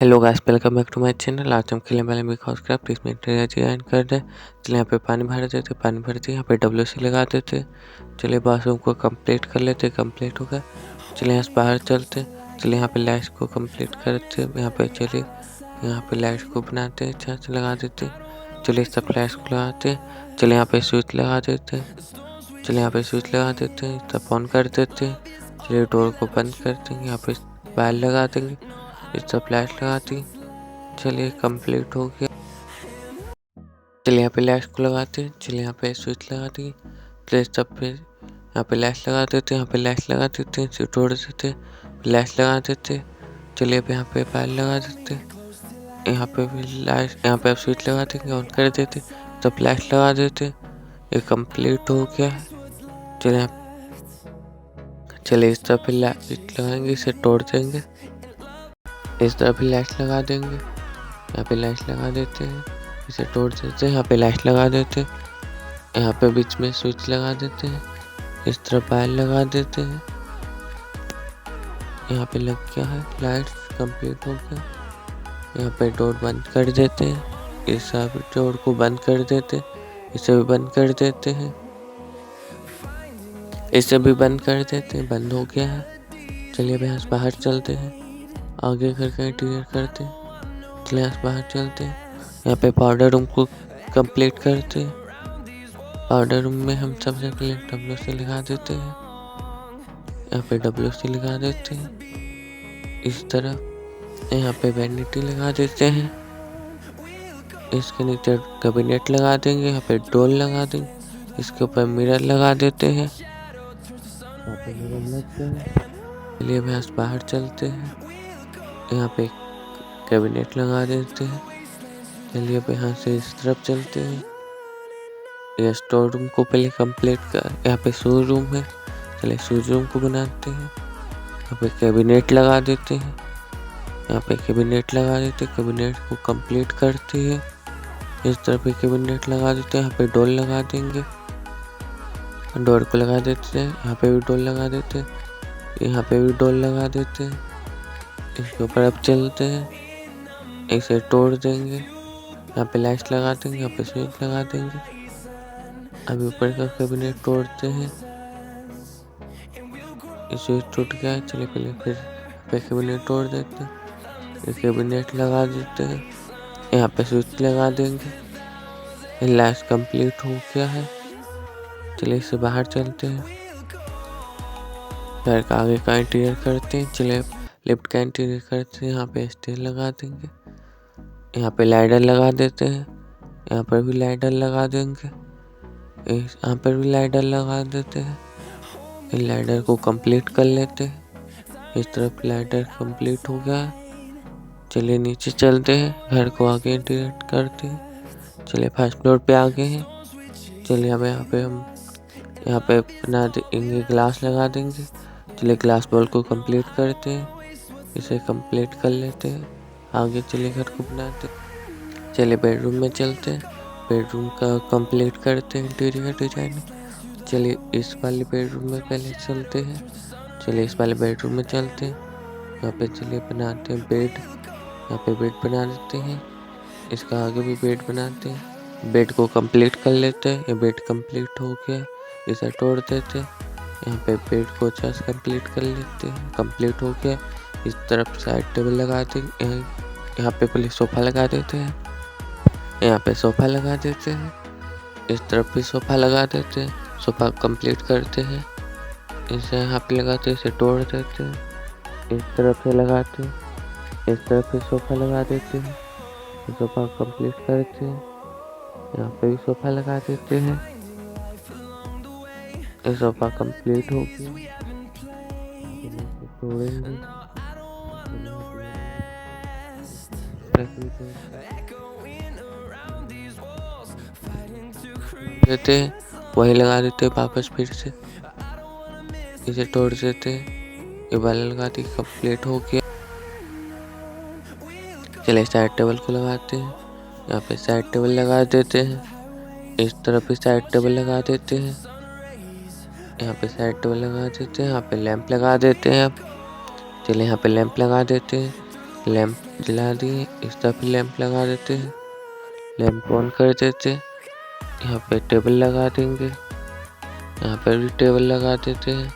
Hello guys, welcome back to my channel. आज हम खेलने वाले बिग हाउस क्राफ्ट। इसमें डिजाइन कर रहे हैं। चलिए यहाँ पे पानी भर देते, पानी भरते यहाँ पे WC लगा देते। चलिए बाथरूम को कंप्लीट कर लेते, कंप्लीट हो गया। चलिए यहाँ से बाहर चलते। चलिए यहाँ पे लाइट्स को कंप्लीट करते। यहाँ पे चलिए यहाँ पे लाइट्स को बनाते, अच्छा से लगा देते। चलिए सब लाइट्स को लगाते। चलिए यहाँ पे स्विच लगा देते। चलिए यहाँ पे स्विच लगा देते, सब ऑन कर देते। चलिए डोर को बंद कर देंगे, यहाँ पे वायर लगा देंगे, सब लाइट लगा दी। चलिए कंप्लीट हो गया। चलिए यहाँ पे लाइट को लगाते हैं। चलिए यहाँ पे स्विच लगा दी। चलिए सब पे यहाँ पे लाइट लगा देते, यहाँ पे लाइट लगा देते हैं, स्विच तोड़ देते, लाइट लगा देते। चलिए अब यहाँ पे वायर लगा देते, यहाँ पे भी लाइट, यहाँ पे अब स्विच लगा देंगे, ऑन कर देते, सब लाइट लगा देते। ये कंप्लीट हो गया। चलिए इस तरफ लाइट लगाएंगे, इसे तोड़ देंगे। इस तरफ भी लाइट लगा देंगे, यहाँ पे लाइट लगा देते हैं, इसे तोड़ देते हैं, यहाँ पे लाइट लगा देते हैं, यहाँ पे बीच में स्विच लगा देते हैं, इस तरफ वायर लगा देते हैं। यहाँ पे लग गया है, लाइट कंप्लीट हो गया। यहाँ पे डोर बंद कर देते हैं, इस सब डोर को बंद कर देते, इसे भी बंद कर देते हैं, इसे भी बंद कर देते हैं। बंद हो गया है। चलिए अब यहाँ से बाहर चलते हैं, आगे करके इंटीरियर करते हैं। चलिए यहाँ से बाहर चलते हैं, यहाँ पे पाउडर रूम को कंप्लीट करते हैं। पाउडर रूम में हम सबसे पहले WC लगा देते हैं, यहाँ पे WC लगा देते हैं। इस तरफ यहाँ पे वैनिटी लगा देते हैं, इसके नीचे कैबिनेट लगा देंगे, यहाँ पे डोल लगा देंगे, इसके ऊपर मिरर लगा देते हैं, यहाँ पे मिरर लगते हैं। चलिए अब यहाँ से बाहर चलते हैं, यहाँ पे कैबिनेट लगा देते हैं। चलिए अब यहाँ से इस तरफ चलते हैं, यह स्टोर रूम को पहले कंप्लीट कर, यहाँ पे शूज रूम है। चलिए शूज रूम को बनाते हैं, यहाँ पे कैबिनेट लगा देते हैं, यहाँ पे कैबिनेट लगा देते, कैबिनेट को कंप्लीट करते हैं। इस तरफ भी कैबिनेट लगा देते हैं, यहाँ पे डोर लगा देंगे, डोर को लगा देते हैं, यहाँ पे भी डोर लगा देते हैं, यहाँ पे भी डोर लगा देते हैं। इसके ऊपर अब चलते हैं, इसे तोड़ देंगे, यहाँ पे लाइट लगा देंगे, यहाँ पे स्विच लगा देंगे। अभी ऊपर का कैबिनेट तोड़ते हैं, स्विच टूट गया है। चलिए पहले फिर पे कैबिनेट तोड़ देते हैं, ये कैबिनेट लगा देते हैं, यहाँ पे स्विच लगा देंगे। लाइट कंप्लीट हो गया है। चलिए इससे बाहर चलते हैं, घर का आगे का इंटीरियर करते हैं। चलिए लिफ्ट का इंटीरियर करते हैं, यहाँ पे स्टेज लगा देंगे, यहाँ पे लाइटर लगा देते हैं, यहाँ पर भी लाइटर लगा देंगे, यहाँ पर भी लाइटर लगा देते हैं। लाइटर को कंप्लीट कर लेते हैं। इस तरफ लाइटर कंप्लीट हो गया। चलिए नीचे चलते हैं, घर को आगे इंटीरियर करते हैं। चलिए फर्स्ट फ्लोर पे आ गए हैं। चलिए अब हम यहाँ पे बना देंगे, ग्लास लगा देंगे। चलिए ग्लास बॉल को कंप्लीट करते हैं, इसे कंप्लीट कर लेते हैं। आगे चलिए घर को बनाते हैं। चलिए बेडरूम में चलते हैं, बेडरूम का कंप्लीट करते हैं इंटीरियर डिजाइन। चलिए इस वाले बेडरूम में पहले चलते हैं। चलिए इस वाले बेडरूम में चलते हैं, यहाँ पे चलिए बनाते हैं बेड, यहाँ पे बेड बना देते हैं, इसका आगे भी बेड बनाते हैं। बेड को कंप्लीट कर लेते हैं, ये बेड कंप्लीट हो गया, इसे तोड़ देते हैं। यहाँ पे बेड को अच्छा से कंप्लीट कर लेते हैं, कंप्लीट हो गया। इस तरफ साइड टेबल लगा देंगे, यहाँ पे पहले सोफ़ा लगा देते हैं, यहाँ पे सोफ़ा लगा देते हैं, इस तरफ भी सोफ़ा लगा देते हैं। सोफ़ा कंप्लीट करते हैं, इसे यहाँ पे लगाते हैं, इसे तोड़ देते हैं, इस तरफ से लगाते हैं, इस तरफ भी सोफ़ा लगा देते हैं, सोफ़ा कंप्लीट करते हैं, यहाँ पे भी सोफ़ा लगा देते हैं। ये सोफ़ा कंप्लीट हो गया, तोड़ेंगे, देते हैं, वही लगा देते हैं वापस फिर से, इसे तोड़ देते हैं, ये वाला लगा दी, कंप्लीट हो गया। चलिए साइड टेबल को लगाते हैं, यहाँ पे साइड टेबल लगा देते हैं, इस तरफ भी साइड टेबल लगा देते हैं, यहाँ पे साइड टेबल लगा देते हैं, यहाँ पे लैंप लगा देते हैं। अब चलिए यहाँ पे लैंप लगा देते हैं, लैंप जला दिए, इस तरफ भी लैंप लगा देते हैं, लैंप ऑन कर देते हैं। यहाँ पे टेबल लगा देंगे, यहाँ पर भी टेबल लगा देते हैं।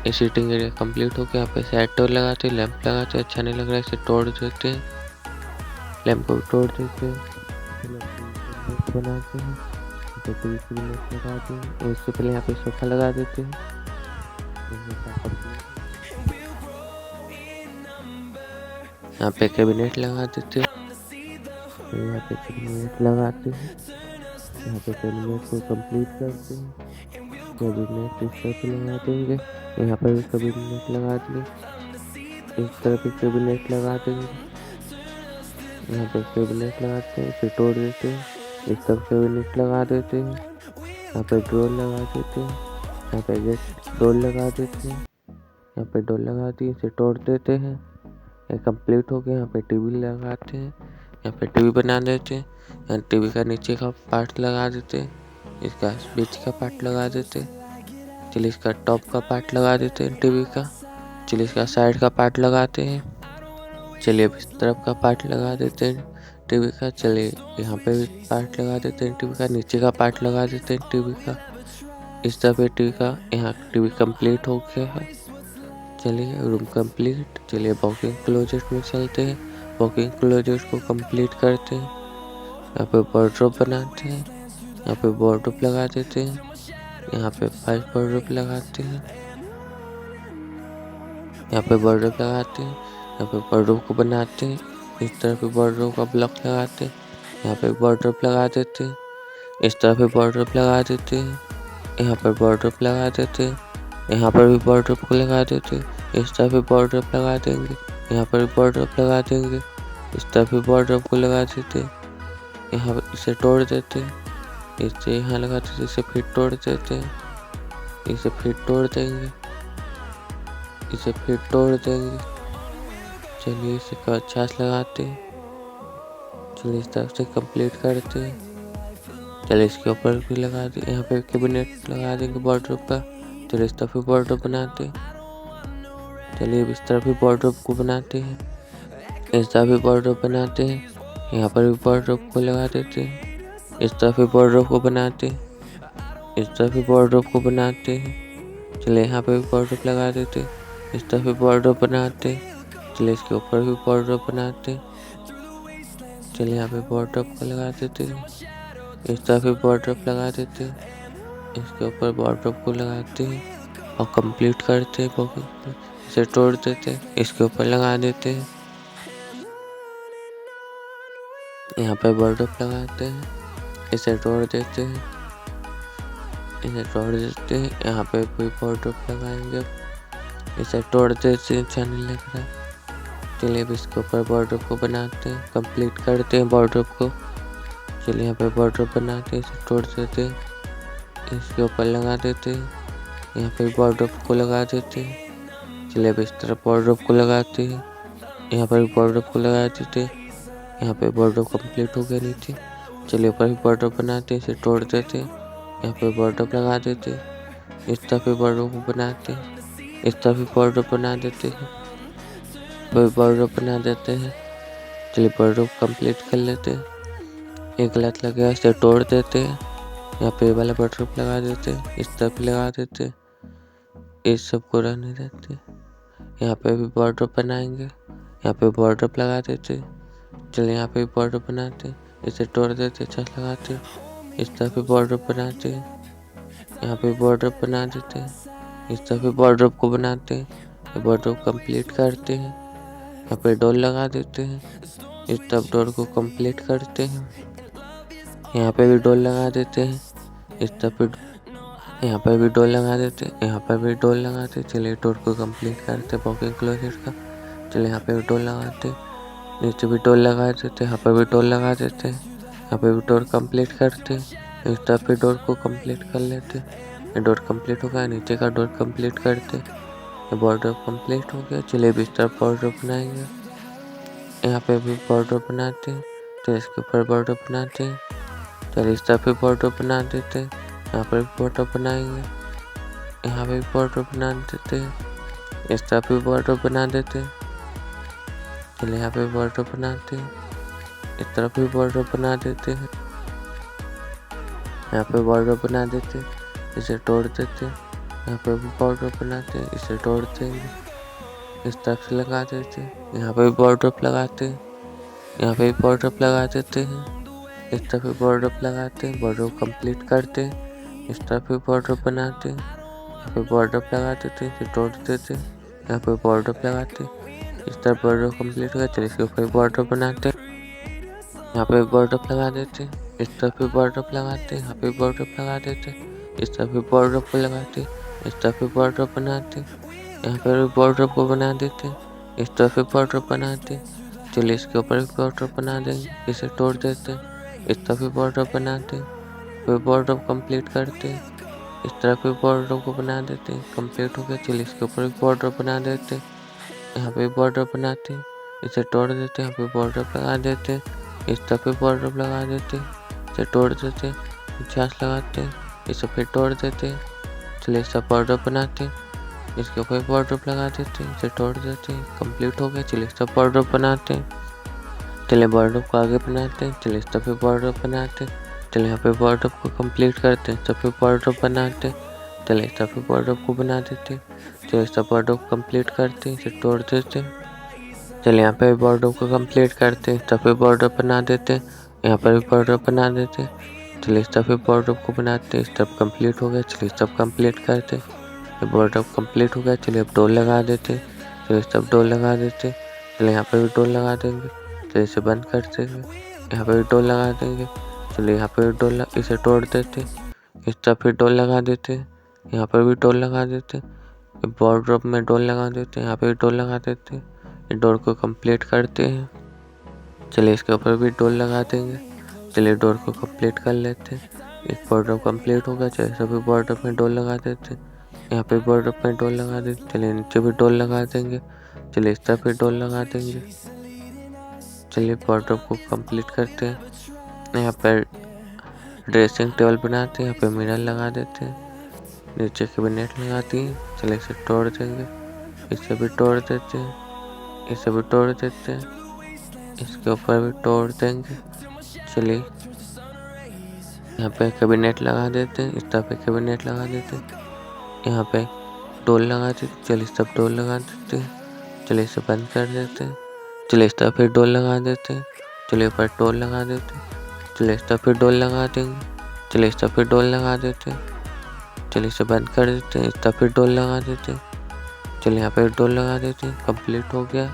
ये सीटिंग एरिया कंप्लीट हो गया। यहाँ पे साइड टेबल लगाते हैं, लैंप लगाते हैं, अच्छा नहीं लग रहा है, इसे तोड़ देते हैं, लैंप को तोड़ देते हैं, बनाते हैं, लगाते हैं। उससे पहले यहाँ पे सोफा लगा देते हैं, यहाँ पे कैबिनेट लगा देते हैं, यहाँ पे कैबिनेट लगाते हैं, यहाँ पे कैबिनेट को कंप्लीट करते हैं, कैबिनेट इस तरह पे लगा देंगे, यहाँ पर भी कैबिनेट लगा देंगे, इस तरह पे कैबिनेट लगा देंगे, यहाँ पे कैबिनेट लगाते हैं, फिर तोड़ देते हैं, इस तरफ कैबिनेट लगा देते हैं, यहाँ पे ड्रॉर लगा देते हैं, यहाँ पे गेट डोर लगा देते हैं, यहाँ पे डोर लगा दिए, इसे तोड़ देते हैं। ये कंप्लीट हो गया। यहाँ पे टीवी लगाते हैं, यहाँ पे टीवी बना देते हैं, यहाँ टीवी का नीचे का पार्ट लगा देते हैं, इसका बीच का पार्ट लगा देते हैं, चलिए इसका टॉप का पार्ट लगा देते हैं टीवी का, चलिए इसका साइड का पार्ट लगाते हैं, चलिए अब इस तरफ का पार्ट लगा देते हैं टीवी का, चलिए यहाँ पे भी पार्ट लगा देते हैं टीवी का, नीचे का पार्ट लगा देते हैं टीवी का, इस तरफ टीवी का। यहाँ टीवी कंप्लीट हो गया है। चलिए रूम कंप्लीट। चलिए वॉकिंग क्लोजेट में चलते हैं, वॉकिंग क्लोजेट को कंप्लीट करते हैं। यहाँ पे वार्डरोब बनाते हैं, यहाँ पे वार्डरोब लगा देते हैं, यहाँ पे 5 वार्डरोब लगाते हैं, यहाँ पे वार्डरोब लगाते हैं, यहाँ पे वार्डरोब को बनाते हैं, इस तरह पे वार्डरोब का ब्लॉक लगाते हैं, यहाँ पे वार्डरोब लगा देते हैं, इस तरह पे वार्डरोब लगा देते हैं, यहाँ पर वार्डरोब लगा देते हैं, यहाँ पर भी वार्डरोब को लगा देते हैं, इस तरह भी वार्डरोब लगा देंगे, यहाँ पर भी वार्डरोब लगा देंगे, इस तरह भी वार्डरोब को लगा देते हैं, यहाँ पर इसे तोड़ देते हैं, इसे यहाँ लगा देते, इसे फिर तोड़ देते हैं, इसे फिर तोड़ देंगे, इसे फिर तोड़ देंगे। चलिए इसे कांच लगाते हैं, चलिए इस तरफ से कंप्लीट करते हैं। चलिए इसके ऊपर भी लगा दें, यहाँ पे कैबिनेट लगा देंगे वार्डरोब का। चलिए इस तरफ भी वार्डरोब बनाते हैं, चलिए इस तरफ भी वार्डरोब को बनाते हैं, इस तरफ भी वार्डरोब बनाते हैं, यहाँ पर भी वार्डरोब को लगा देते हैं, इस तरफ भी वार्डरोब को बनाते हैं, इस तरफ भी वार्डरोब को बनाते हैं। चलिए यहाँ पे भी वार्डरोब लगा देते हैं, इस तरफ भी वार्डरोब बनाते हैं, चलिए इसके ऊपर भी वार्डरोब बनाते हैं, चलिए यहाँ पे वार्डरोब को लगा देते हैं, इस तरफ भी वार्डरोब लगा देते हैं, इसके ऊपर वार्डरोब को लगाते हैं और कंप्लीट करते हैं। इसे तोड़ देते हैं, इसके ऊपर लगा देते हैं, यहाँ पे वार्डरोब लगाते हैं, इसे तोड़ देते हैं, इसे तोड़ देते हैं, यहाँ पे कोई वार्डरोब लगाएंगे, इसे तोड़ देते हैं, अच्छा नहीं लग रहा है। चलिए अब इसके ऊपर वार्डरोब को बनाते हैं, कंप्लीट करते हैं वार्डरोब को। चलिए यहाँ पे वार्डरोब बनाते हैं, इसे तोड़ देते हैं, इसके ऊपर लगा देते हैं, यहाँ पे वार्डरोब को लगा देते हैं। चलिए अब इस तरफ वार्डरोब को लगाते हैं, यहाँ पर भी वार्डरोब को लगा देते हैं, यहाँ पे वार्डरोब कंप्लीट हो गया नीचे। चलिए ऊपर भी वार्डरोब बनाते हैं, इसे तोड़ देते हैं, यहाँ पे वार्डरोब लगा देते हैं, इस तरफ भी वार्डरोब को बनाते हैं, इस तरफ भी वार्डरोब बना देते हैं, वार्डरोब बना देते हैं। चलिए वार्डरोब कंप्लीट कर लेते हैं, एक गलत लग गया, इसे तोड़ देते हैं, यहाँ पे वाला वार्डरोब लगा देते हैं, इस तरफ भी लगा देते हैं, इस सब को रहने देते हैं। यहाँ पे भी वार्डरोब बनाएंगे, यहाँ पे वार्डरोब लगा देते हैं। चलिए यहाँ पे भी वार्डरोब बनाते हैं, इसे तोड़ देते हैं, छत लगाते हैं, इस तरफ भी वार्डरोब बनाते हैं, यहाँ पे वार्डरोब बना देते हैं, इस तरफ भी वार्डरोब को बनाते हैं, वार्डरोब कंप्लीट करते हैं, यहाँ पे डोर लगा देते हैं, इस तरफ डोर को कंप्लीट करते हैं, यहाँ पे भी डोर लगा देते हैं, इस तरफ भी यहाँ पर भी डोर लगा देते हैं, यहाँ पर भी डोर लगाते हैं। चलिए डोर को कंप्लीट करते हैं वॉकिंग क्लोजेट का। चलिए यहाँ पे भी डोर लगाते हैं, नीचे भी डोर लगा देते हैं, यहाँ पर भी डोर लगा देते हैं, यहाँ पे भी डोर कंप्लीट करते हैं, इस तरफ भी डोर को कंप्लीट कर लेते हैं। ये डोर कंप्लीट हो गया, नीचे का डोर कंप्लीट करते हैं, ये वार्डरोब कंप्लीट हो गया। चलिए इस तरफ वार्डरोब बनाएंगे, यहाँ पे भी वार्डरोब बनाते हैं, तो इसके ऊपर वार्डरोब बनाते हैं। चलिए इस तरफ भी वार्डरोब बना देते हैं, यहाँ पर भी वार्डरोब बनाएंगे, यहाँ पे भी वार्डरोब बना देते हैं, इस तरफ भी वार्डरोब बना देते हैं। चलिए यहाँ पे बॉर्डर बनाते हैं, इस तरफ भी बॉर्डर बना देते हैं, यहाँ पे बॉर्डर बना देते हैं, इसे तोड़ देते हैं, यहाँ पे भी बॉर्डर बनाते हैं, इसे तोड़ देंगे, इस तरफ से लगा देते हैं, यहाँ पे भी बॉर्डर लगाते हैं, यहाँ पे भी बॉर्डर लगा देते हैं, इस तरफ भी बॉर्डर लगाते हैं, बॉर्डर को कंप्लीट करते हैं, इस तरफ भी बॉर्डर बनाते हैं, यहाँ पे बॉर्डर लगा देते हैं, इसे तोड़ देते हैं, यहाँ पे बॉर्डर लगाते हैं, इस तरफ बॉर्डर कंप्लीट हो गया। चलिए इसके ऊपर बॉर्डर बनाते हैं, यहाँ पे बॉर्डर लगा देते हैं, इस तरफ भी बॉर्डर लगाते हैं, यहाँ पे बॉर्डर लगा देते हैं, इस तरफ भी बॉर्डर को लगाते हैं, इस तरफ भी बॉर्डर बनाते हैं, यहाँ पर भी बॉर्डर को बना देते हैं, इस तरफ भी बॉर्डर बनाते हैं। चलिए इसके ऊपर भी बॉर्डर बना देंगे, इसे तोड़ देते हैं, इस तरफ भी बॉर्डर बनाते हैं, फिर बॉर्डर कंप्लीट करते हैं, इस तरफ भी बॉर्डर को बना देते हैं, कंप्लीट हो गया। चलिए इसके ऊपर भी बॉर्डर बना देते हैं, यहाँ पे बॉर्डर बनाते हैं, इसे तोड़ देते हैं, यहाँ पे बॉर्डर लगा देते हैं, इस तरफ भी बॉर्डर लगा देते हैं, इसे तोड़ देते हैं, चार्ज लगाते हैं, इसे फिर तोड़ देते हैं। चलिए इसका बॉर्डर बनाते हैं, इसके ऊपर बॉर्डर लगा देते हैं, इसे तोड़ देते हैं, कंप्लीट हो गया। चलिए इसका बॉर्डर बनाते हैं, चलिए बॉर्डर को आगे बनाते हैं, चलिए इस तरफ भी बॉर्डर बनाते हैं, चलिए यहाँ पे बॉर्डर को कंप्लीट करते हैं, इस तरफ भी बॉर्डर बनाते हैं, चलिए इस तरफ भी बॉर्डर को बना देते हैं, चलिए इस तरफ बॉर्डर को कंप्लीट करते हैं, इसे तोड़ देते हैं। चलिए यहाँ पे बॉर्डर को कंप्लीट करते हैं, इस तरफ भी बॉर्डर बना देते हैं, यहाँ पर भी बॉर्डर बना देते हैं, चलिए इस तरफ भी बॉर्डर को बनाते हैं, इस तरफ कंप्लीट हो गया। चलिए इस तरफ कंप्लीट करते हैं, बॉर्डर कंप्लीट हो गया। चलिए अब डोर लगा देते हैं, चलिए इस तरफ डोर लगा देते हैं, चलिए यहाँ पे भी डोर लगा देंगे, चलिए इसे बंद कर देंगे, यहाँ पे भी डोर लगा देंगे, चलिए यहाँ पे भी डोर इसे तोड़ देते हैं, इस तरफ भी डोर लगा देते हैं, यहाँ पर भी डोर लगा देते हैं, बॉर्डर में डोर लगा देते हैं, यहाँ पे भी डोर लगा देते हैं, डोर को कंप्लीट करते हैं। चलिए इसके ऊपर भी डोर लगा देंगे, चलिए डोर को कंप्लीट कर लेते हैं, एक बॉर्डर कंप्लीट हो गया। चलिए सभी बॉर्डर में डोर लगा देते हैं, यहाँ पे बॉर्डर में डोर लगा देते, चलिए नीचे भी डोर लगा देंगे, चलिए इस तरफ भी डोर लगा देंगे। चलिए बॉर्डर को कंप्लीट करते हैं, यहाँ पर ड्रेसिंग टेबल बनाते हैं, यहाँ पे मिरर लगा देते हैं, नीचे कैबिनेट लगाती हैं, चलिए इसे तोड़ देंगे, इसे भी तोड़ देते हैं, इसे भी तोड़ देते हैं, इसके ऊपर भी तोड़ देंगे। चलिए यहाँ पे कैबिनेट लगा देते हैं, इस तरफ पे कैबिनेट लगा देते हैं, यहाँ पे डोर लगा देते हैं, चलिए सब डोर लगा देते हैं, चलिए इसे बंद कर देते हैं, चलिए इस तरफ फिर डोर लगा देते हैं, चलिए ऊपर डोर लगा देते हैं, चलिए इस तरफ फिर डोर लगा देंगे, चलिए इस तरफ फिर डोर लगा देते हैं, चलिए इसे बंद कर देते हैं, इस तरफ फिर डोर लगा देते हैं, चलिए यहाँ पे डोर लगा देते हैं, कंप्लीट हो गया।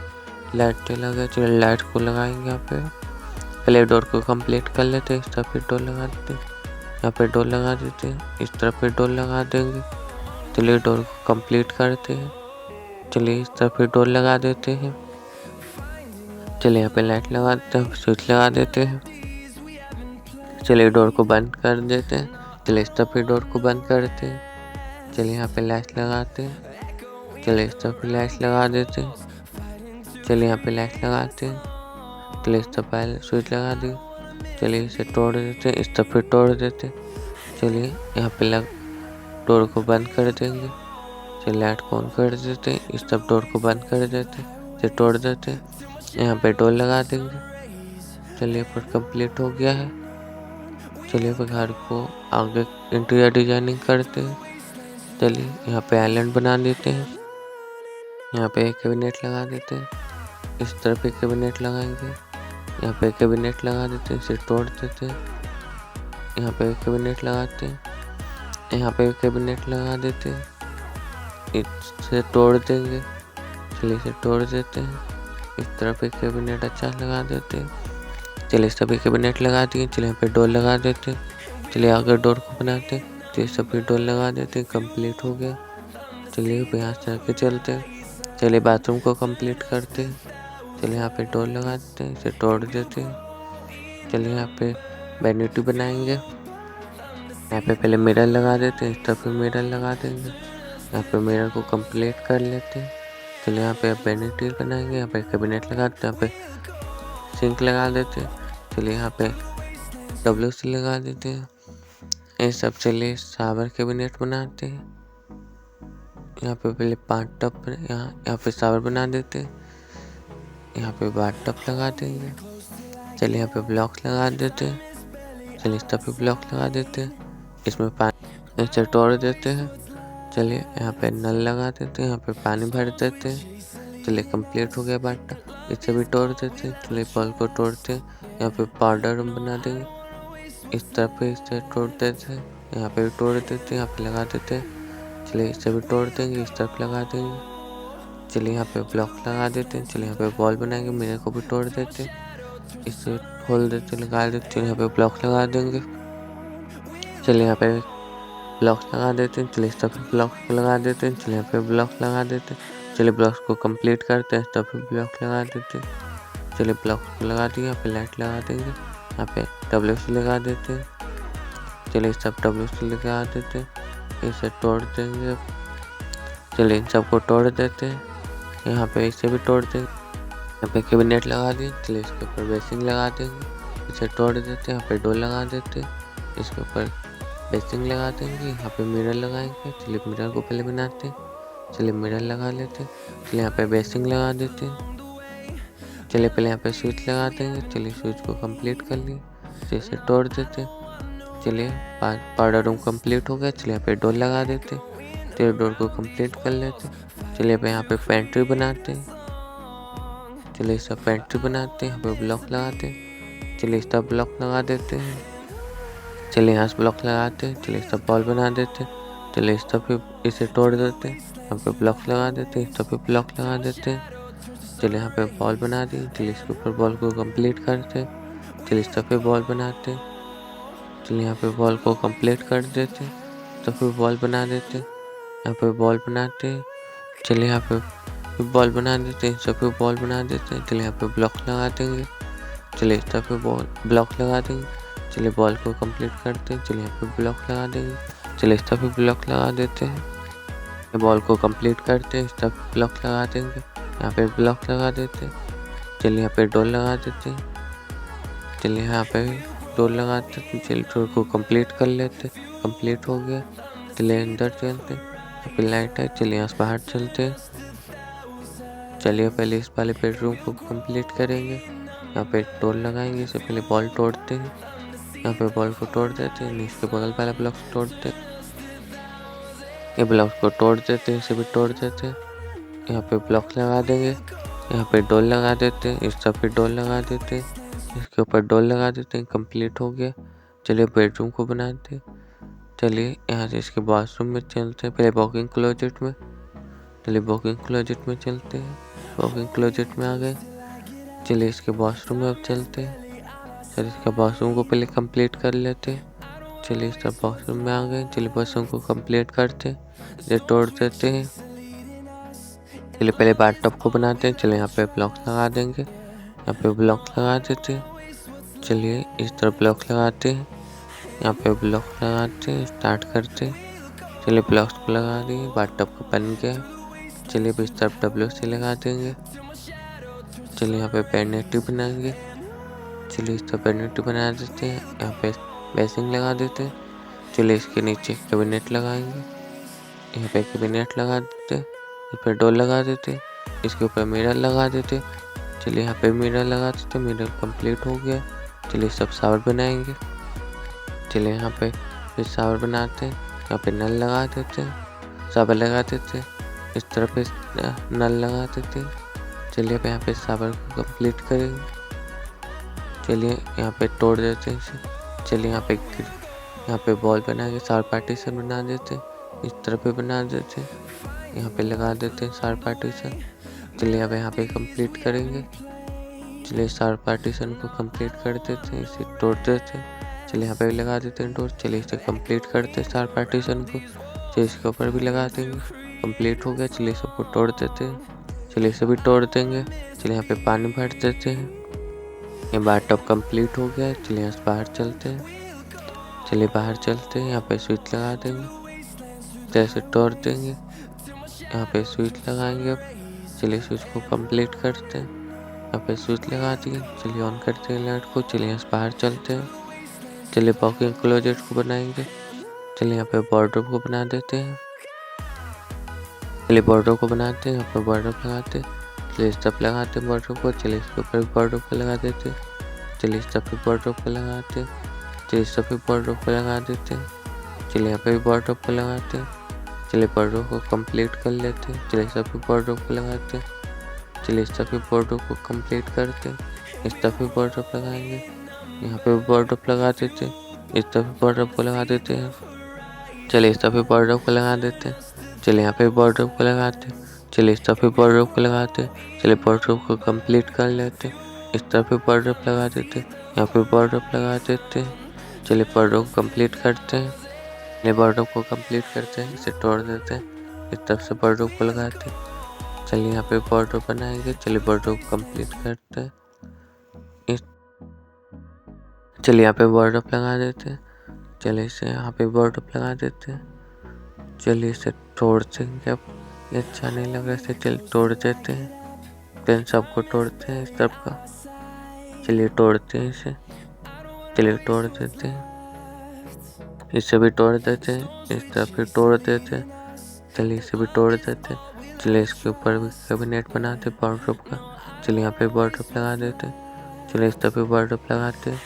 लाइट लगा, चलिए लाइट को लगाएंगे, यहाँ पे पहले डोर को कंप्लीट कर लेते हैं, इस तरफ फिर डोर लगा देते हैं, यहाँ पे डोर लगा देते हैं, इस तरफ फिर डोर लगा देंगे, चलिए डोर को कंप्लीट करते हैं, चलिए इस तरफ फिर डोर लगा देते हैं, चलिए यहाँ पे लाइट लगा देते हैं, स्विच लगा देते हैं, चलिए डोर को बंद कर देते हैं, चलिए इस तरफ फिर डोर को बंद करते हैं, चलिए यहाँ पे लाइट लगाते हैं, चलिए इस तरफ फिर लाइट लगा देते हैं, चलिए यहाँ पे लाइट लगाते हैं, चलिए इस तरफ पहले स्विच लगा दी, चलिए इसे तोड़ देते हैं, इस तरफ फिर तोड़ देते हैं, चलिए यहाँ पे डोर को बंद कर देंगे, चलिए लाइट को ऑन कर देते हैं, इस तरफ डोर को बंद कर देते हैं, इसे तोड़ देते हैं, यहाँ पे डोर लगा देंगे। चलिए पर कंप्लीट हो गया है। चलिए पर घर को आगे इंटीरियर डिजाइनिंग करते हैं, चलिए यहाँ पे आइलैंड बना देते हैं, यहाँ पे एक कैबिनेट लगा देते हैं, इस तरफ एक कैबिनेट लगाएंगे, यहाँ पे कैबिनेट लगा देते हैं, इसे तोड़ देते हैं, यहाँ पे कैबिनेट लगाते हैं, यहाँ पे कैबिनेट लगा देते हैं, इसे तोड़ देंगे, चलिए इसे तोड़ देते हैं, इस तरफ एक कैबिनेट अच्छा लगा देते हैं, चलिए सभी कैबिनेट लगा दिए, चलिए यहाँ पे डोर लगा देते हैं, चलिए आगे डोर को बनाते हैं, चलिए सभी डोर लगा देते हैं, कंप्लीट हो गया। चलिए यहाँ से आके चलते हैं, चलिए बाथरूम को कंप्लीट करते हैं, चलिए यहाँ पे डोर लगा देते हैं, इसे तोड़ देते हैं, चलिए यहाँ पे वैनिटी बनाएंगे, यहाँ पे पहले मिरर लगा देते हैं, इस तरफ मिरर लगा देंगे, यहाँ पे मिरर को कंप्लीट कर लेते हैं, चलिए यहाँ पे वैनिटी बनाएंगे, यहाँ पे कैबिनेट लगा देते हैं, यहाँ पे सिंक लगा देते हैं, चलिए यहाँ पे WC लगा देते हैं, ये सब। चलिए शावर कैबिनेट बनाते हैं, यहाँ पे पहले 5 टब यहाँ पे शावर बना देते हैं, यहाँ पे बाथटब लगा देंगे। चलिए यहाँ पे ब्लॉक लगा देते हैं। चलिए इस तरफ पे ब्लॉक लगा देते हैं। इसमें पानी ऐसे तोड़ देते हैं। चलिए यहाँ पे नल लगा देते हैं। यहाँ पे पानी भर देते हैं। चलिए कंप्लीट हो गया बाथटब। इसे भी तोड़ देते हैं। चलिए बॉल को तोड़ते हैं। यहाँ पे पाउडर रूम बना देंगे। इस तरफ पे इसे तोड़ देते हैं। यहाँ पे भी तोड़ देते हैं। यहाँ पे लगा देते हैं। चलिए इसे भी तोड़ देंगे। इस तरफ लगा देंगे। चलिए यहाँ पे ब्लॉक लगा देते हैं। चलिए यहाँ पे बॉल बनाएंगे। मिरर को भी तोड़ देते हैं। इसे खोल देते लगा देते। चलिए यहाँ पे ब्लॉक लगा देंगे। चलिए यहाँ पे ब्लॉक लगा देते हैं। चलिए इस तरफ ब्लॉक लगा देते हैं। चलिए यहाँ पे ब्लॉक लगा देते हैं। चलिए ब्लॉक को कंप्लीट करते हैं। इस तरफ ब्लॉक लगा देते हैं। चलिए ब्लॉक लगा दिए। यहाँ पे लाइट लगा देंगे। यहाँ पे WC लगा देते हैं। चलिए इस तरफ WC लगा देते हैं। इसे तोड़ देंगे। चलिए इन सबको तोड़ देते हैं। यहाँ पे इसे भी तोड़ देंगे। यहाँ पे कैबिनेट लगा दें। चलिए इसके ऊपर बेसिंग लगा देंगे। इसे तोड़ देते हैं। यहाँ पे डोर लगा देते हैं। इसके ऊपर बेसिंग लगा देंगे। यहाँ पे मिरर लगाएंगे। चलिए मिरर को पहले बनाते हैं। चलिए मिरर लगा लेते हैं। चलिए यहाँ पे बेसिंग लगा देते हैं। चलिए पहले यहाँ पे स्विच लगा देंगे। चलिए स्विच को कंप्लीट कर लिए। इसे तोड़ देते हैं। चलिए पाउडर रूम कंप्लीट हो गया। चलिए यहाँ पे डोर लगा देते हैं। चलिए डोर को कंप्लीट कर लेते हैं। चलिए यहाँ पे पेंट्री बनाते हैं। चलिए इस पेंट्री बनाते हैं। यहाँ पे ब्लॉक लगाते हैं। चलिए इस ब्लॉक लगा देते हैं। चलिए यहाँ से ब्लॉक लगाते हैं। चलिए इस बॉल बना देते हैं। चलिए इस पे इसे तोड़ देते हैं। यहाँ पे ब्लॉक लगा देते हैं। इस पे ब्लॉक लगा देते हैं। चलिए यहाँ पे बॉल बना दी। चलिए इसके ऊपर बॉल को कंप्लीट करते हैं। चलिए इस पे बॉल बनाते हैं। चलिए यहाँ पे बॉल को कंप्लीट कर देते हैं। तो फिर बॉल बना देते हैं। यहाँ पे बॉल बनाते हैं। चलिए यहाँ पे बॉल बना देते हैं। सब पे बॉल बना देते हैं। चलिए यहाँ पे ब्लॉक लगा देंगे। चलिए इस पे बॉल ब्लॉक लगा देंगे। चलिए बॉल को कंप्लीट करते हैं। चलिए यहाँ पे ब्लॉक लगा देंगे। चलिए इस पे ब्लॉक लगा देते हैं। बॉल को कंप्लीट करते हैं। इस पे ब्लॉक लगा देंगे। यहाँ पे ब्लॉक लगा देते हैं। चलिए यहाँ पे डोर लगा देते हैं। चलिए यहाँ पे डोर लगाते हैं। चलिए डोर को कंप्लीट कर लेते हैं। कंप्लीट हो गया। चलिए अंदर चलते हैं। यहाँ पे लाइट है। चलिए यहाँ से बाहर चलते हैं। चलिए पहले इस वाले बेडरूम को कंप्लीट करेंगे। यहाँ पे डोर लगाएंगे। इससे पहले बॉल तोड़ते हैं। यहाँ पे बॉल को तोड़ देते हैं। इसके बगल वाला ब्लॉक तोड़ते हैं। ये ब्लॉक को तोड़ देते हैं। इसे भी तोड़ देते हैं। यहाँ पे ब्लॉक लगा देंगे। यहाँ पे डोर लगा देते हैं। इस सब पे डोर लगा देते हैं। इसके ऊपर डोर लगा देते हैं। कंप्लीट हो गया। चलिए बेडरूम को बनाते हैं। चलिए यहाँ से इसके बाथरूम में चलते हैं। पहले वॉकिंग क्लोजेट में। चलिए वॉकिंग क्लोजेट में चलते हैं। वॉकिंग क्लोजेट में आ गए। चलिए इसके बाथरूम में अब चलते हैं। चलिए इसका बाथरूम को पहले कंप्लीट कर लेते हैं। चलिए इसका बाथरूम में आ गए। चलिए बाथरूम को कंप्लीट करते हैं। ये तोड़ देते हैं। चलिए पहले बाथटब को बनाते हैं। चलिए यहाँ पे ब्लॉक लगा देंगे। यहाँ पे ब्लॉक लगा देते हैं। चलिए इस तरह ब्लॉक लगाते हैं। यहाँ पे ब्लॉक लगाते हैं। स्टार्ट करते हैं। चलिए ब्लॉक्स को लगा दिए। बाथटब को बन गया। चलिए इस तरफ WC लगा देंगे। चलिए यहाँ पे पेनिट्री बनाएंगे। चलिए इस तरफ पेनिट्री बना देते हैं। यहाँ पे बेसिंग लगा देते हैं। चलिए इसके नीचे कैबिनेट लगाएंगे। यहाँ पे कैबिनेट लगा देते हैं। इस पर डोर लगा देते हैं। इसके ऊपर मिरर लगा देते हैं। चलिए यहाँ पे मिरर लगा देते हैं। मिरर कंप्लीट हो गया। चलिए सब शावर बनाएंगे। चलिए यहाँ पे फिर शावर बनाते हैं। यहाँ पे नल लगा देते हैं। शावर लगा देते हैं। इस तरह पे नल लगा देते हैं। चलिए अब यहाँ पे शावर को कंप्लीट करेंगे। चलिए यहाँ पे तोड़ देते हैं इसे। चलिए यहाँ पे बॉल बनाएंगे। शावर पार्टीशन बना देते हैं। इस तरह पे बना देते हैं। यहाँ पे लगा देते हैं शावर पार्टीशन। चलिए अब यहाँ पे कंप्लीट करेंगे। चलिए शावर पार्टीशन को कंप्लीट कर देते हैं। इसे तोड़ देते हैं। चलिए यहाँ पे भी लगा देते हैं डोर। चलिए इसे कंप्लीट करते हैं शावर पार्टीशन को। चलिए इसके ऊपर भी लगा देंगे। कंप्लीट हो गया। चलिए सबको तोड़ देते हैं। चलिए इसे भी तोड़ देंगे। चलिए यहाँ पे पानी भर देते हैं। ये बाथटब कंप्लीट हो गया। चलिए यहाँ से बाहर चलते हैं। चलिए बाहर चलते हैं। यहाँ पे स्विच लगा देंगे। जैसे तोड़ देंगे। यहाँ पे स्विच लगाएंगे। अब चलिए स्विच को कंप्लीट करते हैं। यहाँ पे स्विच लगा दिए। चलिए ऑन करते हैं लाइट को। चलिए यहाँ से बाहर चलते हैं। चलिए वॉकिंग क्लोजेट को बनाएंगे। चलिए यहाँ पे बॉर्डर को बना देते हैं। चलिए बॉर्डर को बनाते हैं। यहाँ पे बॉर्डर लगाते हैं। चलिए स्टफ लगाते हैं वार्डरोब को। चलिए इसके ऊपर वार्डरोब को लगा देते हैं। चलिए स्टफ पे वार्डरोब को लगाते हैं। चलिए स्टफ पे वार्डरोब को लगा देते हैं। चलिए यहाँ पे भी वार्डरोब को लगाते हैं। चलिए वार्डरोब को कंप्लीट कर लेते हैं। चलिए स्टफ पे वार्डरोब को लगाते हैं। चलिए स्टफ पे वार्डरोब को कंप्लीट करते हैं। स्टफ पे वार्डरोब लगाएंगे। यहाँ पे वार्डरोब लगा देते हैं। स्टफ पे वार्डरोब को लगा देते हैं। चलिए स्टफ पे वार्डरोब को लगा देते हैं। चलिए यहाँ पे वार्डरोब को लगाते हैं। चलिए स्टफ पे वार्डरोब को लगाते हैं। चलिए वार्डरोब को कंप्लीट कर लेते हैं। स्टफ पे वार्डरोब लगा देते हैं। यहाँ पे वार्डरोब लगा देते हैं। चलिए वार्डरोब कंप्लीट करते हैं। चलिए वार्डरोब को कंप्लीट करते हैं। इसे तोड़ देते हैं। इस तरफ से वार्डरोब को लगाते हैं। चलिए यहाँ पे वार्डरोब बनाएंगे। चलिए वार्डरोब कंप्लीट करते हैं। चलिए यहाँ पे वार्डरोब लगा देते हैं। चलिए इसे यहाँ पे वार्डरोब लगा देते हैं। चलिए इसे तोड़ देंगे। अब ये अच्छा नहीं लग रहा, इसे चलिए तोड़ देते हैं। फिर सबको तोड़ते हैं इस तरफ का। चलिए तोड़ते हैं इसे। चलिए तोड़ देते हैं। इसे भी तोड़ देते हैं। इस तरफ भी तोड़ देते हैं। चलिए इसे भी तोड़ देते हैं। चलिए इसके ऊपर भी कैबिनेट बनाते हैं वार्डरोब का। चलिए यहाँ पे वार्डरोब लगा देते हैं। चलिए इस तरफ भी वार्डरोब लगाते हैं।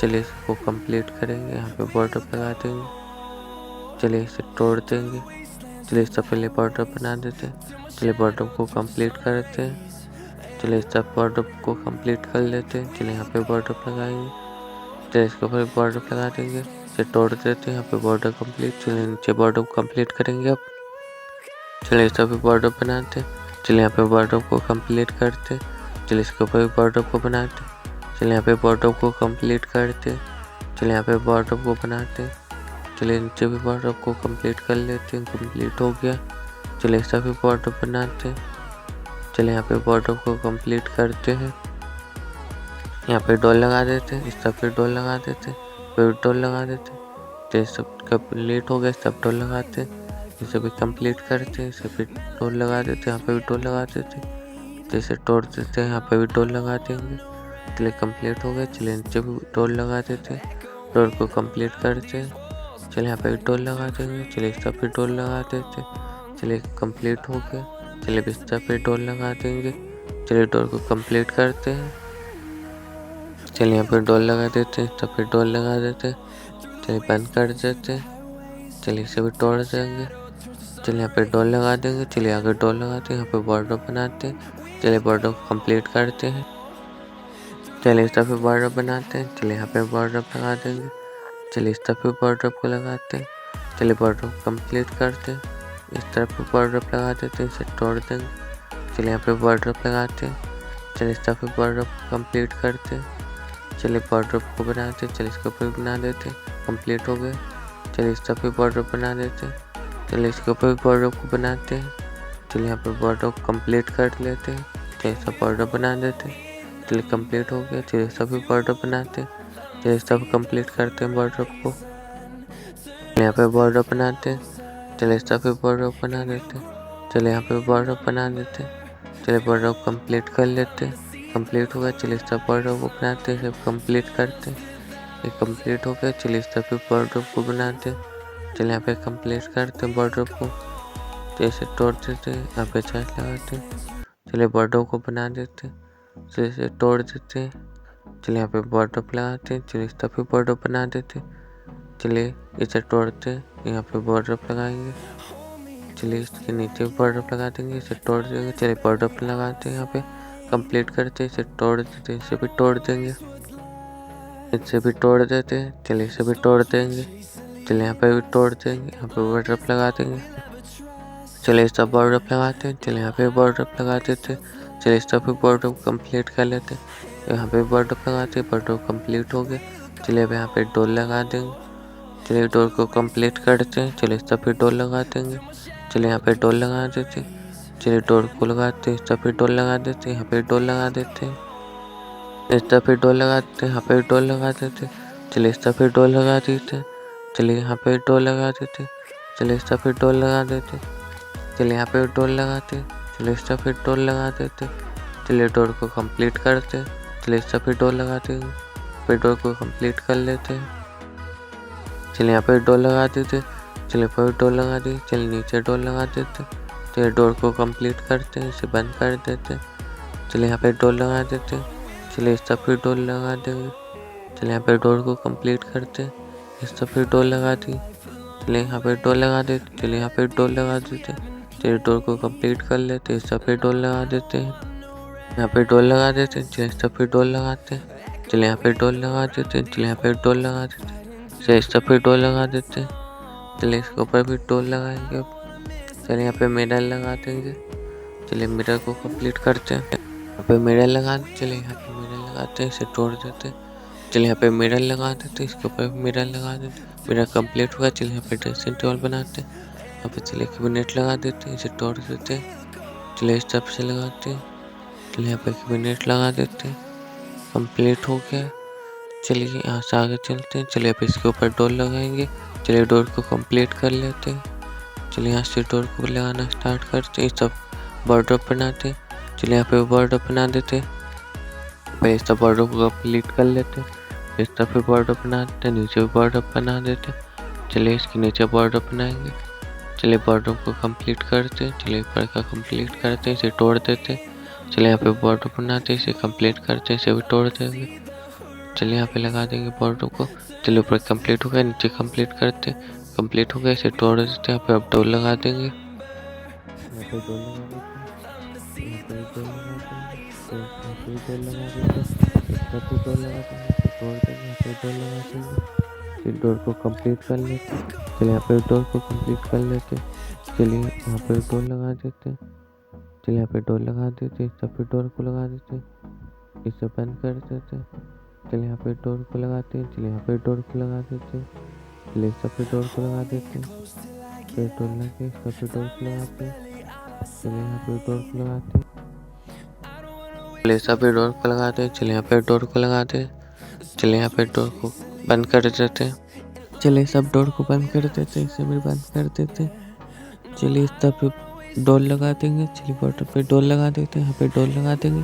चलिए इसको कंप्लीट करेंगे। यहाँ पे वार्डरोब लगा देंगे। चलिए इसे तोड़ देंगे। चलिए इससे पहले वार्डरोब बना देते हैं। चलिए वार्डरोब को कंप्लीट करते हैं। चलिए इस तरफ वार्डरोब को कंप्लीट कर लेते हैं। चलिए यहाँ पे वार्डरोब लगाएंगे। चलिए इसके ऊपर वार्डरोब लगा देंगे। इसे तोड़ देते हैं। यहाँ पे वार्डरोब कंप्लीट। चलिए नीचे वार्डरोब कंप्लीट करेंगे अब। चलिए इस तरफ वार्डरोब बनाते हैं। चलिए यहाँ पे वार्डरोब को कंप्लीट करते हैं। चलिए इसके ऊपर वार्डरोब को बनाते हैं। चलिए यहाँ पे वार्डरोब को कंप्लीट करते हैं। चलिए यहाँ पे वार्डरोब को बनाते हैं। चलिए नीचे भी वार्डरोब को कंप्लीट कर लेते हैं। कंप्लीट हो गया। चलिए इस तरफ भी वार्डरोब बनाते हैं। चलिए यहाँ पे वार्डरोब को कंप्लीट करते हैं। यहाँ पे डोर लगा देते हैं। इस तरफ पे डोर लगा देते हैं। फिर डोर लगा देते हैं। तो सब कंप्लीट हो गया। सब डोर लगाते हैं। इसे भी कंप्लीट करते हैं। इसे भी डोर लगा देते हैं। यहाँ पे भी डोर लगा देते हैं। तो इसे तोड़ देते हैं। यहाँ पे भी डोर लगा देंगे। चलिए कंप्लीट हो गया। चलिए नीचे भी डोर लगा देते हैं। डोर को कंप्लीट करते हैं। चलिए यहाँ पे डोर लगा देंगे। चलिए इस तरफ पे डोर लगा देते हैं। चलिए कंप्लीट हो गया। चलिए इस तरफ पे डोर लगा देंगे। चलिए डोर को कंप्लीट करते हैं। चलिए यहाँ पे डोर लगा देते हैं। इस तरफ पे डोर लगा देते हैं। चलिए बंद कर देते हैं। चलिए इसे भी तोड़ देंगे। चलिए यहाँ पे डोर लगा देंगे। चलिए आगे डोर लगाते हैं। यहाँ पे वार्डरोब बनाते हैं। चलिए वार्डरोब कंप्लीट करते हैं। चलिए इस तरफ वार्डरोब बनाते हैं। चलिए यहाँ पे वार्डरोब लगा देंगे। चलिए इस तरफ वार्डरोब को लगाते हैं। चलिए वार्डरोब कंप्लीट करते हैं। इस तरफ वार्डरोब लगा देते हैं। इसे तोड़ देंगे। चलिए यहाँ पे वार्डरोब लगाते हैं। चलिए इस तरफ वार्डरोब कंप्लीट करते हैं। चलिए वार्डरोब को बनाते हैं। चलिए इसके ऊपर बना देते हैं। कंप्लीट हो गए। चलिए इस तरफ वार्डरोब बना देते हैं। चलिए इसके ऊपर वार्डरोब को बनाते हैं। चलिए यहाँ पे वार्डरोब कंप्लीट कर लेते हैं। चलिए सब वार्डरोब बना देते हैं। चलिए कंप्लीट हो गया। चलिए सभी वार्डरोब बनाते हैं। चलिए सब कंप्लीट करते हैं वार्डरोब को। यहाँ पे वार्डरोब बनाते हैं। चलिए सभी वार्डरोब बना देते हैं। चलिए यहाँ पे वार्डरोब बना देते हैं। चलिए वार्डरोब कंप्लीट कर लेते हैं। कंप्लीट हो गया। चलिए सब वार्डरोब को बनाते हैं। सब कंप्लीट करते हैं। ये कंप्लीट हो गया। चलिए सभी वार्डरोब को बनाते हैं। चलिए यहाँ पे कंप्लीट करते हैं वार्डरोब को। जैसे तोड़ देते हैं। यहाँ पे चार्ज लगाते हैं। चलिए वार्डरोब को बना देते हैं। चलिए इसे तोड़ देते हैं। चलिए यहाँ पे वार्डरोब लगाते हैं। चलिए इस तरफ भी वार्डरोब बना देते हैं। चलिए इसे तोड़ते हैं। यहाँ पे वार्डरोब लगाएंगे। चलिए इसके नीचे वार्डरोब लगा देंगे। इसे तोड़ देंगे। चलिए वार्डरोब लगाते हैं। यहाँ पे कंप्लीट करते हैं। इसे तोड़ देते हैं। इसे भी तोड़ देंगे। इसे भी तोड़ देते हैं। चलिए इसे भी तोड़ देंगे। चलिए यहाँ पे भी तोड़ देंगे। यहाँ पे वार्डरोब लगा देंगे। चलिए इस तरफ वार्डरोब लगाते हैं। चलिए यहाँ पे वार्डरोब लगा देते हैं। चलिए इस तरफ वार्डरोब कंप्लीट कर लेते हैं। यहाँ पे वार्डरोब लगाते हैं। वार्डरोब कंप्लीट हो गया। चलिए अब यहाँ पे डोर लगा देंगे। चलिए डोर को कंप्लीट करते हैं। चलिए इस तरफ डोर लगा देंगे। चलिए यहाँ पे डोर लगा देते हैं। चलिए डोर को लगाते हैं। इस तरफ डोर लगा देते हैं। यहाँ पे डोर लगा देते हैं। इस तरफ डोर लगाते हैं। यहाँ पे डोर लगा देते हैं। चलिए इस तरफ डोर लगा देते हैं। चलिए यहाँ पे डोर लगा देते हैं। चलिए इस तरफ डोर लगा देते हैं। चलिए यहाँ पे डोर लगाते हैं। चलिए इस तरफ डोर लगा देते हैं। चलिए डोर को कंप्लीट करते हैं। चलिए इस तरफ डोर लगाते हैं। फिर डोर को कंप्लीट कर लेते हैं। चलिए यहाँ पे डोर लगा देते हैं। चलिए फिर डोर लगा दी। चलिए नीचे डोर लगा देते हैं। चलिए डोर को कंप्लीट करते हैं। इसे बंद कर देते हैं। चलिए यहाँ पे डोर लगा देते हैं। चलिए इस तरफ फिर डोर लगा देंगे। चलिए यहाँ पे डोर को कंप्लीट करते हैं। इस तरफ फिर डोर लगा दी। चलिए यहाँ पे डोर लगा देते। चलिए यहाँ पे डोर लगा देते। चलिए डोर को कंप्लीट कर लेते। इस तरफ फिर डोर लगा देते हैं। यहाँ पे डोर लगा देते हैं। चलिए इस तरफ फिर डोर लगाते हैं। चलिए यहाँ पे डोर लगा देते हैं। चलिए यहाँ पे डोर लगा देते हैं। चलिए इस तरफ फिर डोर लगा देते हैं। चलिए इसके ऊपर भी डोर लगाएंगे। चलिए यहाँ पे मिरर लगा देंगे। चलिए मिरर को कंप्लीट करते हैं। यहाँ पे मिरर लगा। चलिए यहाँ पे मिरर लगाते हैं, इसे तोड़ देते हैं। चलिए यहाँ पे मिरर लगा देते हैं, इसके ऊपर मिरर लगा देते हैं। मिरर कंप्लीट हुआ। चलिए यहाँ पे ड्रेसिंग टेबल बनाते हैं। यहाँ पे चलिए कैबिनेट लगा देते हैं, इसे तोड़ देते हैं। चलिए इस तरफ से लगाते हैं। चलिए यहाँ पे कैबिनेट लगा देते हैं। कंप्लीट हो गया। चलिए यहाँ से आगे चलते हैं। चलिए अब इसके ऊपर डोर लगाएंगे। चलिए डोर को कंप्लीट कर लेते हैं। चलिए यहाँ से डोर को लगाना स्टार्ट करते हैं। सब बॉर्डर बनाते हैं। चलिए यहाँ पे बॉर्डर बना देते हैं। पहले इस तरफ बॉर्डर को कंप्लीट कर लेते हैं। इस तरफ भी बॉर्डर बनाते हैं, नीचे भी बॉर्डर बना देते हैं। चलिए इसके नीचे बॉर्डर बनाएंगे। चलिए बॉर्डर को कंप्लीट करते हैं। चलिए ऊपर का कंप्लीट करते हैं, इसे तोड़ देते हैं। चलिए यहाँ पे बॉर्डर बनाते हैं, इसे कंप्लीट करते हैं, इसे भी तोड़ देंगे। चलिए यहाँ पे लगा देंगे बॉर्डर को। चलिए ऊपर कंप्लीट हो गया, नीचे कंप्लीट करते हैं। कंप्लीट हो गया, इसे तोड़ देते हैं। यहाँ पे अब डोर लगा देंगे। यहाँ पे डोर लगा देते हैं। यहाँ पे डोर लगा देंगे। यहाँ पे डोर लगा देते हैं। इस तरफ भी डोर लगा देंगे, तोड़ देंगे। यहाँ पे डोर लगा देंगे। फिर डोर को कंप्लीट कर लेते हैं। चलिए यहाँ पे डोर को कंप्लीट कर लेते हैं। चलिए यहाँ पे डोर लगा देते हैं। चलिए यहाँ पे डोर लगा देते हैं। इस तरफ भी डोर को लगा देते हैं, इसे बंद कर देते हैं। चलिए यहाँ पे डोर को लगाते हैं। चलिए यहाँ पे डोर को लगा देते हैं। चलिए इस तरफ भी डोर को लगा देते हैं। फिर डोर लगे, इस तरफ भी डोर को लगाते हैं। चलिए यहाँ पे डोर को लगाते हैं। चलिए इस तरफ भी डोर को लगाते हैं। चलिए यहाँ पे डोर को लगाते हैं। चलिए यहाँ पे डोर को बंद कर देते हैं। चलिए सब डोर को बंद कर देते हैं, इसे भी बंद कर देते हैं। चलिए इस तरफ पे डोर लगा देंगे। चलिए बॉर्डर पे डोर लगा देते हैं, यहाँ पे डोर लगा देंगे।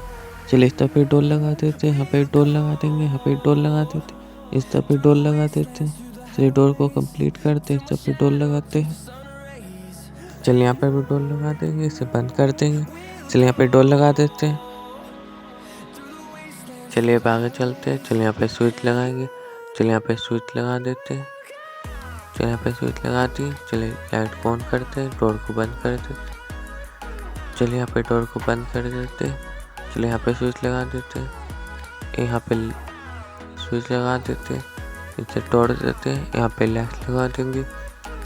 चलिए इस तरफ पे डोर लगा देते हैं, यहाँ पे डोर लगा देंगे। यहाँ पे डोर लगा देते हैं, इस तरफ पे डोर लगा देते हैं। चलिए डोर को कंप्लीट करते हैं, इस तरफ पे डोर लगाते हैं। चलिए यहाँ पे भी डोर लगा देंगे, इसे बंद कर देंगे। चलिए यहाँ पे डोर लगा देते हैं। चलिए अब आगे चलते हैं। चलिए यहाँ पे स्विच लगाएंगे। चलिए यहाँ पे स्विच लगा देते हैं। चलिए यहाँ पे स्विच लगा दी। चलिए लाइट को ऑन करते हैं, डोर को बंद कर देते हैं। चलिए यहाँ पे डोर को बंद कर देते हैं। चलिए यहाँ पे स्विच लगा देते हैं। यहाँ पे स्विच लगा देते हैं, इसे तोड़ देते हैं। यहाँ पे लैच लगा देंगे।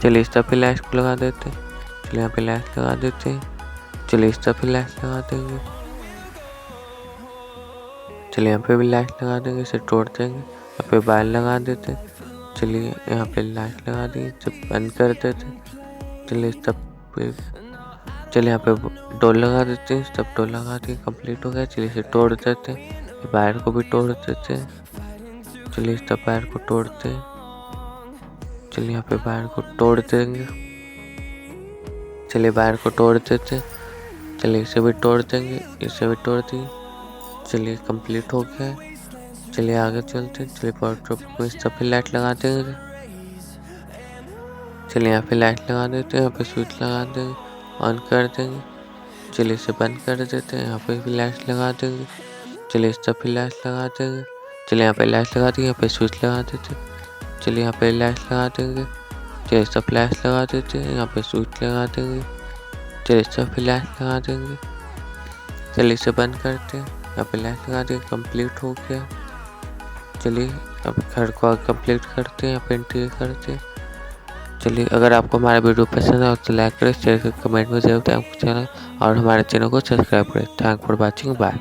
चलिए इस तरफ लैच को लगा देते हैं। चलिए यहाँ पे लैच लगा देते हैं। चलिए इस तरफ लैच लगा देंगे। चलिए यहाँ पे भी लाइट लगा देंगे, इसे तोड़ देंगे। यहाँ पे वायर लगा देते हैं। चलिए यहाँ पे लाइट लगा दी, इसे बंद कर देते हैं। चलिए इस तरफ पे चलिए यहाँ पे डोर लगा देते हैं। सब डोर लगा के कंप्लीट हो गया। चलिए इसे तोड़ देते हैं, वायर को भी तोड़ देते हैं। चलिए इस तरफ वायर को तोड़ते हैं। चलिए यहाँ पे वायर को तोड़ देंगे। चलिए वायर को तोड़ देते हैं। चलिए इसे भी तोड़ देंगे, इसे भी तोड़ देंगे। चलिए कंप्लीट हो गया है। चलिए आगे चलते हैं। चलिए बॉर्डर पे इस तरफ लाइट लगा देंगे। चलिए यहाँ पे लाइट लगा देते हैं, यहाँ पे स्विच लगा देंगे, ऑन कर देंगे। चलिए इसे बंद कर देते हैं। यहाँ पे भी लाइट लगा देंगे। चलिए इस तरफ लाइट लगा देंगे। चलिए यहाँ पे लाइट लगा देंगे, यहाँ पे स्विच लगा देते हैं। चलिए यहाँ पे लाइट लगा देंगे। चलिए इस तरफ लाइट लगा देते हैं, यहाँ पे स्विच लगा देंगे। चलिए इस तरफ लाइट लगा देंगे। चलिए इसे बंद करते हैं। यहाँ पे लाइट लगा देंगे, कंप्लीट हो गया। चलिए अब घर को कंप्लीट करते हैं, यहाँ पे एंट्री करते हैं। चलिए अगर आपको हमारा वीडियो पसंद आए तो लाइक करें, शेयर करें, कमेंट में जरूर बताएं चैनल और हमारे चैनल को सब्सक्राइब करें। Thank for watching, bye.